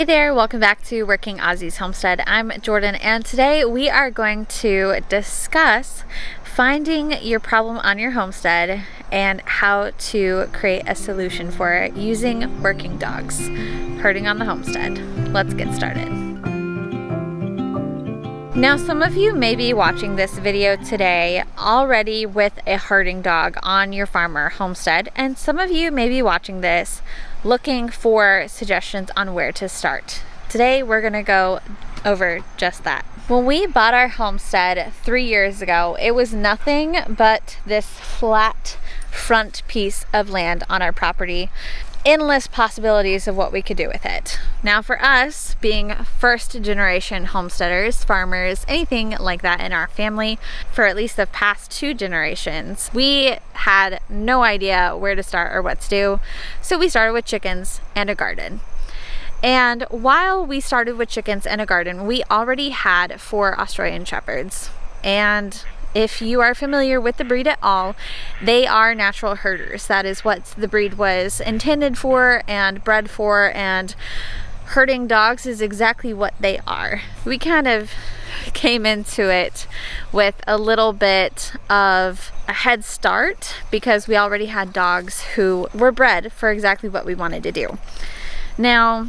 Hey there, welcome back to Working Aussies Homestead. I'm Jordan, and today we are going to discuss finding your problem on your homestead and how to create a solution for it using working dogs herding on the homestead. Let's get started. Now, some of you may be watching this video today already with a herding dog on your farm or homestead, and some of you may be watching this looking for suggestions on where to start. Today we're gonna go over just that. When we bought our homestead 3 years ago, it was nothing but this flat front piece of land on our property. Endless possibilities of what we could do with it. Now, for us, being first generation homesteaders, farmers, anything like that in our family, for at least the past 2 generations, we had no idea where to start or what to do. So we started with chickens and a garden. And while we started with chickens and a garden, we already had 4 Australian Shepherds. And if you are familiar with the breed at all, they are natural herders. That is what the breed was intended for and bred for, and herding dogs is exactly what they are. We kind of came into it with a little bit of a head start because we already had dogs who were bred for exactly what we wanted to do. Now,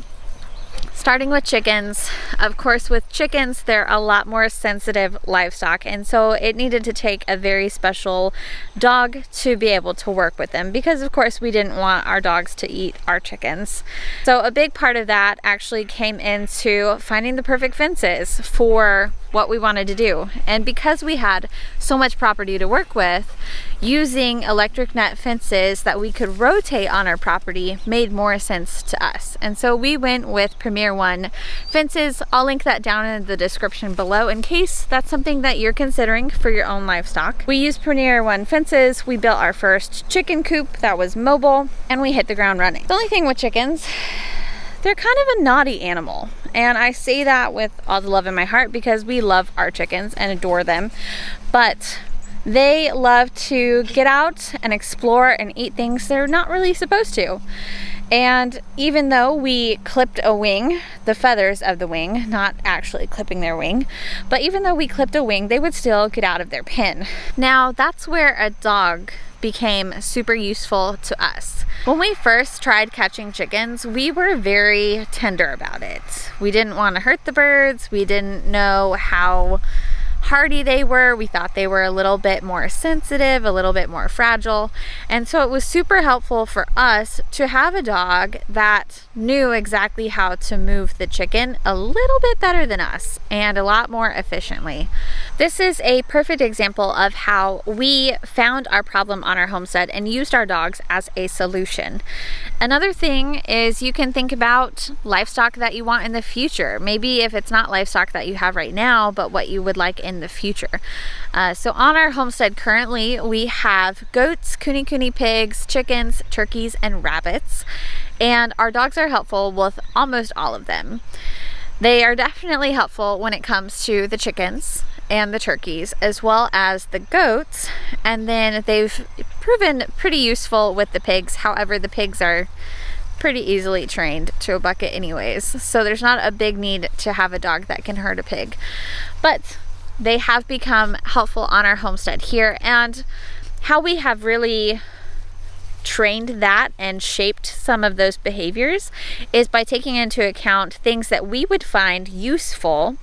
starting with chickens, of course, with chickens, they're a lot more sensitive livestock, and so it needed to take a very special dog to be able to work with them because, of course, we didn't want our dogs to eat our chickens. So a big part of that actually came into finding the perfect fences for what we wanted to do. And because we had so much property to work with, using electric net fences that we could rotate on our property made more sense to us. And so we went with Premier One fences. I'll link that down in the description below in case that's something that you're considering for your own livestock. We used Premier One fences. We built our first chicken coop that was mobile, and we hit the ground running. The only thing with chickens, they're kind of a naughty animal. And I say that with all the love in my heart because we love our chickens and adore them. But they love to get out and explore and eat things they're not really supposed to. And even though we clipped a wing, the feathers of the wing, not actually clipping their wing, but even though we clipped a wing, they would still get out of their pen. Now, that's where a dog became super useful to us. When we first tried catching chickens, we were very tender about it. We didn't want to hurt the birds. We didn't know how hardy they were. We thought they were a little bit more sensitive, a little bit more fragile. And so it was super helpful for us to have a dog that knew exactly how to move the chicken a little bit better than us and a lot more efficiently. This is a perfect example of how we found our problem on our homestead and used our dogs as a solution. Another thing is you can think about livestock that you want in the future. Maybe if it's not livestock that you have right now, but what you would like in the future. So on our homestead currently, we have goats, kune pigs, chickens, turkeys, and rabbits. And our dogs are helpful with almost all of them. They are definitely helpful when it comes to the chickens and the turkeys, as well as the goats. And then they've proven pretty useful with the pigs. However, the pigs are pretty easily trained to a bucket anyways. So there's not a big need to have a dog that can herd a pig. But they have become helpful on our homestead here. And how we have really trained that and shaped some of those behaviors is by taking into account things that we would find useful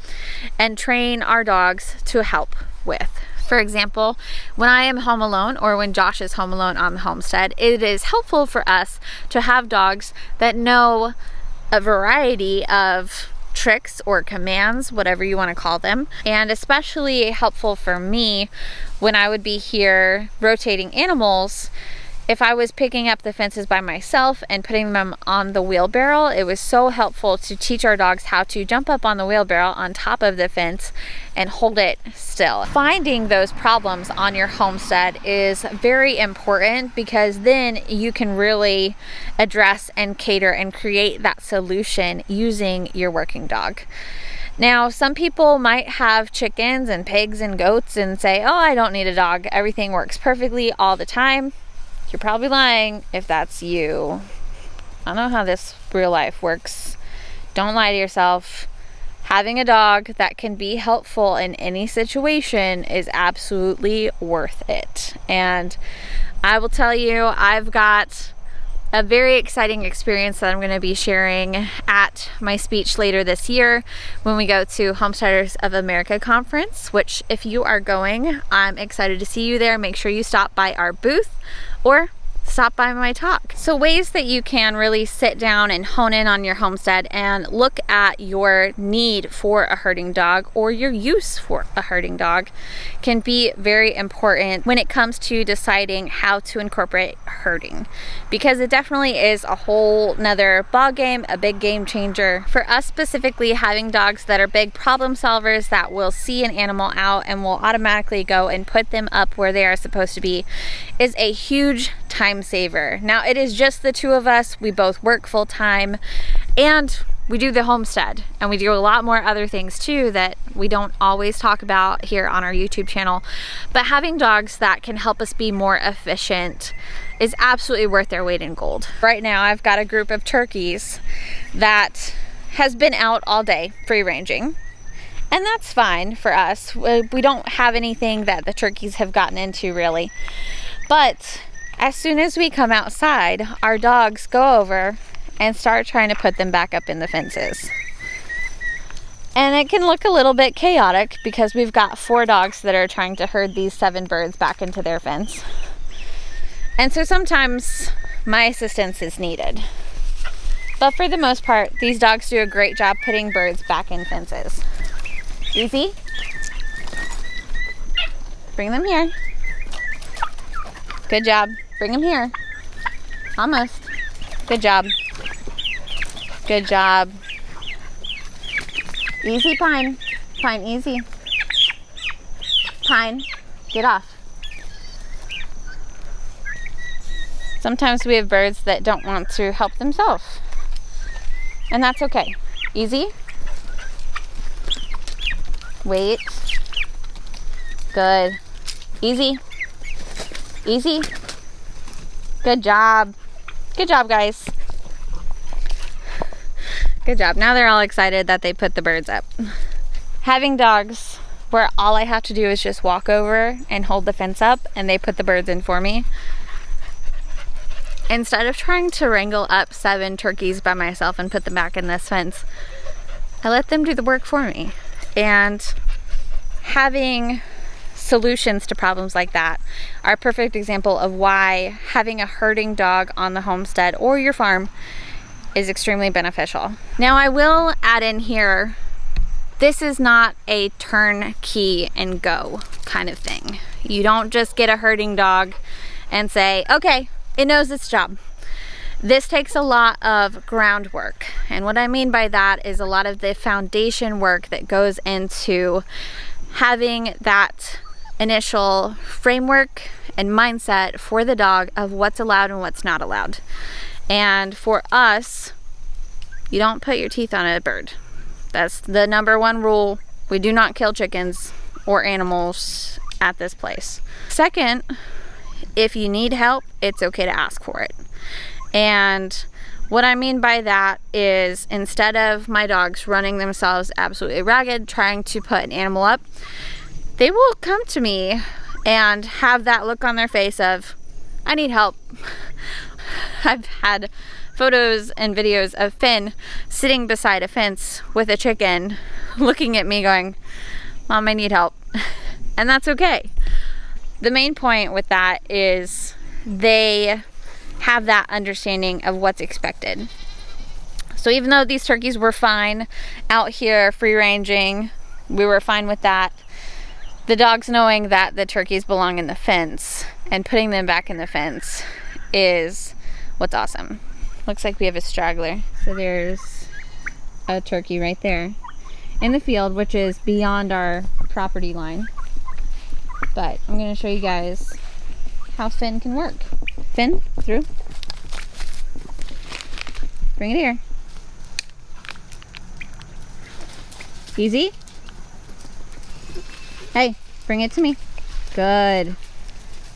and train our dogs to help with. For example, when I am home alone or when Josh is home alone on the homestead, it is helpful for us to have dogs that know a variety of tricks or commands, whatever you want to call them. And especially helpful for me when I would be here rotating animals. If I was picking up the fences by myself and putting them on the wheelbarrow, it was so helpful to teach our dogs how to jump up on the wheelbarrow on top of the fence and hold it still. Finding those problems on your homestead is very important because then you can really address and cater and create that solution using your working dog. Now, some people might have chickens and pigs and goats and say, oh, I don't need a dog. Everything works perfectly all the time. You're probably lying if that's you. I don't know how this real life works Don't lie to yourself. Having a dog that can be helpful in any situation is absolutely worth it. And I will tell you, I've got a very exciting experience that I'm going to be sharing at my speech later this year when we go to Homesteaders of America conference, which if you are going, I'm excited to see you there. Make sure you stop by our booth or stop by my talk. So ways that you can really sit down and hone in on your homestead and look at your need for a herding dog or your use for a herding dog can be very important when it comes to deciding how to incorporate herding, because it definitely is a whole nother ball game, a big game changer. For us specifically, having dogs that are big problem solvers that will see an animal out and will automatically go and put them up where they are supposed to be is a huge time saver. Now it is just the two of us. We both work full time and we do the homestead, and we do a lot more other things too that we don't always talk about here on our YouTube channel. But having dogs that can help us be more efficient is absolutely worth their weight in gold. Right now I've got a group of turkeys that has been out all day free ranging, and that's fine for us. We don't have anything that the turkeys have gotten into really. But as soon as we come outside, our dogs go over and start trying to put them back up in the fences. And it can look a little bit chaotic because we've got 4 dogs that are trying to herd these 7 birds back into their fence. And so sometimes my assistance is needed. But for the most part, these dogs do a great job putting birds back in fences. Easy. Bring them here. Good job. Bring them here. Almost. Good job. Good job. Easy, Pine. Pine, easy. Pine, get off. Sometimes we have birds that don't want to help themselves, and that's okay. Easy. Wait. Good. Easy. Easy. Good job. Good job, guys. Good job. Now they're all excited that they put the birds up. Having dogs where all I have to do is just walk over and hold the fence up and they put the birds in for me, instead of trying to wrangle up 7 turkeys by myself and put them back in this fence, I let them do the work for me. And having solutions to problems like that are a perfect example of why having a herding dog on the homestead or your farm is extremely beneficial. Now I will add in here, this is not a turnkey and go kind of thing. You don't just get a herding dog and say, okay, it knows its job. This takes a lot of groundwork. And what I mean by that is a lot of the foundation work that goes into having that initial framework and mindset for the dog of what's allowed and what's not allowed. And for us, you don't put your teeth on a bird. That's the #1 rule. We do not kill chickens or animals at this place. Second, if you need help, it's okay to ask for it. And what I mean by that is, instead of my dogs running themselves absolutely ragged trying to put an animal up, they will come to me and have that look on their face of, I need help. I've had photos and videos of Finn sitting beside a fence with a chicken looking at me going, Mom, I need help. And that's okay. The main point with that is they have that understanding of what's expected. So even though these turkeys were fine out here free ranging, we were fine with that, the dogs knowing that the turkeys belong in the fence and putting them back in the fence is what's awesome. Looks like we have a straggler. So there's a turkey right there in the field, which is beyond our property line. But I'm going to show you guys how Finn can work. Finn, through. Bring it here. Easy. Hey, bring it to me. Good.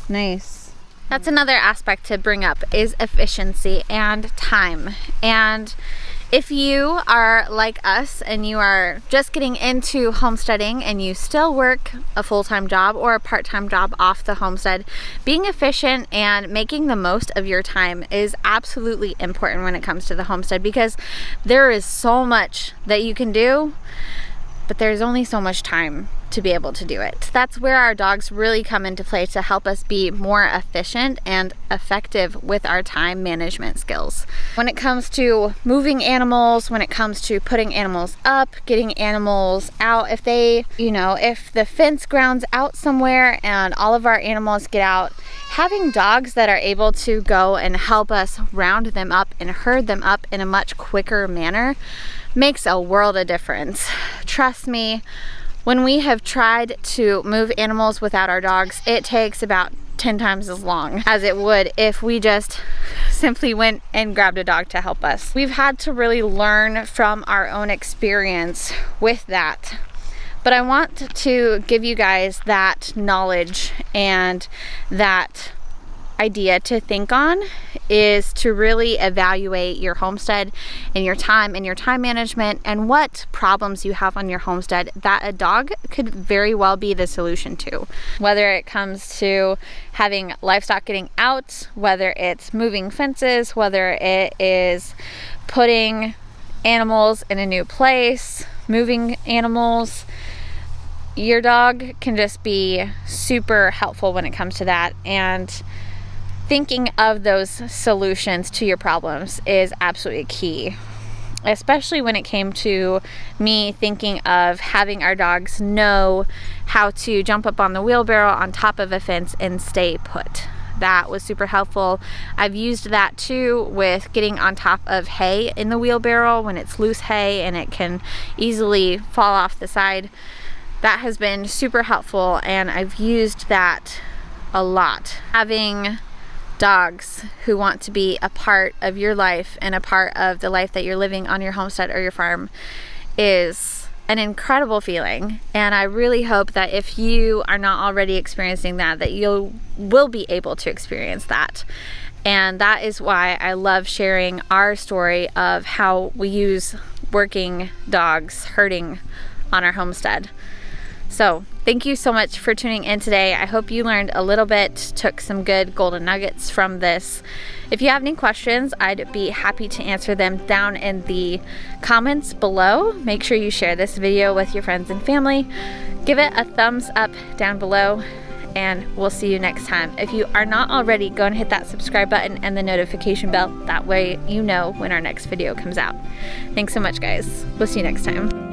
Nice. That's another aspect to bring up, is efficiency and time. And If you are like us and you are just getting into homesteading and you still work a full-time job or a part-time job off the homestead, being efficient and making the most of your time is absolutely important when it comes to the homestead, because there is so much that you can do, but there's only so much time to be able to do it. That's where our dogs really come into play to help us be more efficient and effective with our time management skills. When it comes to moving animals, when it comes to putting animals up, getting animals out, if they, if the fence grounds out somewhere and all of our animals get out, having dogs that are able to go and help us round them up and herd them up in a much quicker manner makes a world of difference. Trust me, when we have tried to move animals without our dogs, it takes about 10 times as long as it would if we just simply went and grabbed a dog to help us. We've had to really learn from our own experience with that. But I want to give you guys that knowledge and that idea to think on, is to really evaluate your homestead and your time management and what problems you have on your homestead that a dog could very well be the solution to. Whether it comes to having livestock getting out, whether it's moving fences, whether it is putting animals in a new place, moving animals, your dog can just be super helpful when it comes to that. And thinking of those solutions to your problems is absolutely key, especially when it came to me thinking of having our dogs know how to jump up on the wheelbarrow on top of a fence and stay put. That was super helpful. I've used that too with getting on top of hay in the wheelbarrow when it's loose hay and it can easily fall off the side. That has been super helpful, and I've used that a lot. Having dogs who want to be a part of your life and a part of the life that you're living on your homestead or your farm is an incredible feeling. And I really hope that if you are not already experiencing that, that you will be able to experience that. And that is why I love sharing our story of how we use working dogs herding on our homestead. So thank you so much for tuning in today. I hope you learned a little bit, took some good golden nuggets from this. If you have any questions, I'd be happy to answer them down in the comments below. Make sure you share this video with your friends and family. Give it a thumbs up down below, and we'll see you next time. If you are not already, go and hit that subscribe button and the notification bell. That way you know when our next video comes out. Thanks so much, guys. We'll see you next time.